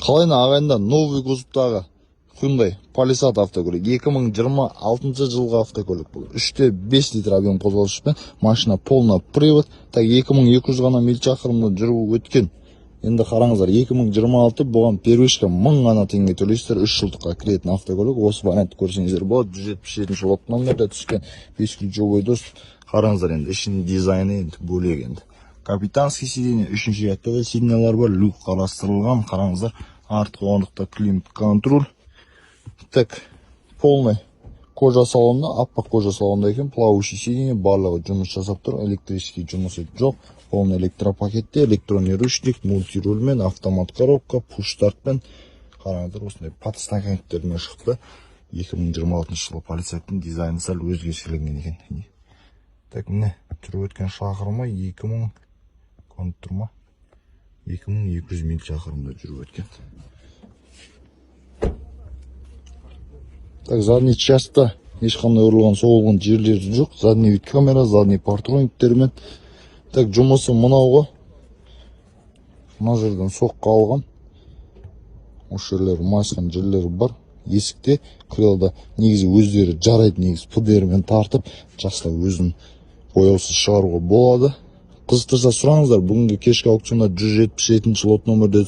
Қалайна ағайында новый кузовтағы Hyundai Palisade автокөлік 2026 жылғы автокөлік бұл. 3,5 литр объем қозғалғышпен машина полный привод. Так 2200 ғана миль шақырымда жүріп өткен. Енді қараңыздар, 2026 бұған первишка 1000 ғана теңге төлейсіздер, 3 жылдыққа кіретін автокөлік. Осы вариантты көрсеңіздер болады. 177 лот номерде түскен 5 ключевой доступ. Қараңыздар, енді ішінің дизайны енді бөлек енді. Капитанский сиденье, 3-ші рядта сиденьялар бар, люк қарастырылған. Қараңыздар, артқы орындықта климат контроль. Так, полный кожа салонында, аппақ кожа салонында екен, плавающий сиденье, барлығы жұмыс жасап тұр, электрический жұмысы жоқ. Полный электропакетте, электронный ручник, мультирульмен, автомат коробка, пуш-стартпен. Қараңыздар, осындай подстаканниктермен шықты. 2026 жылы Palisade'тің дизайны сәл өзгешеленген екен. Так, міне, жүріп өткен шақырымы 2000 контурма 2200 миль шақырымда жүріп өткен. Так, задний частта ешқандай ұрылған соғылған жерлері жоқ. Задний вид камера, задний партрониктермен. Так, жұмысы мынауға. Мына жерден соққы алған. Осы жерлері майысқан жерлері бар. Есікте крылда негізі өздері жарайды, негізі пүдермен тартып, жастап өзін бояусыз шығаруға болады. Қызықтырса сұраңыздар, бүгінгі кешкі аукционда 177 лот номерде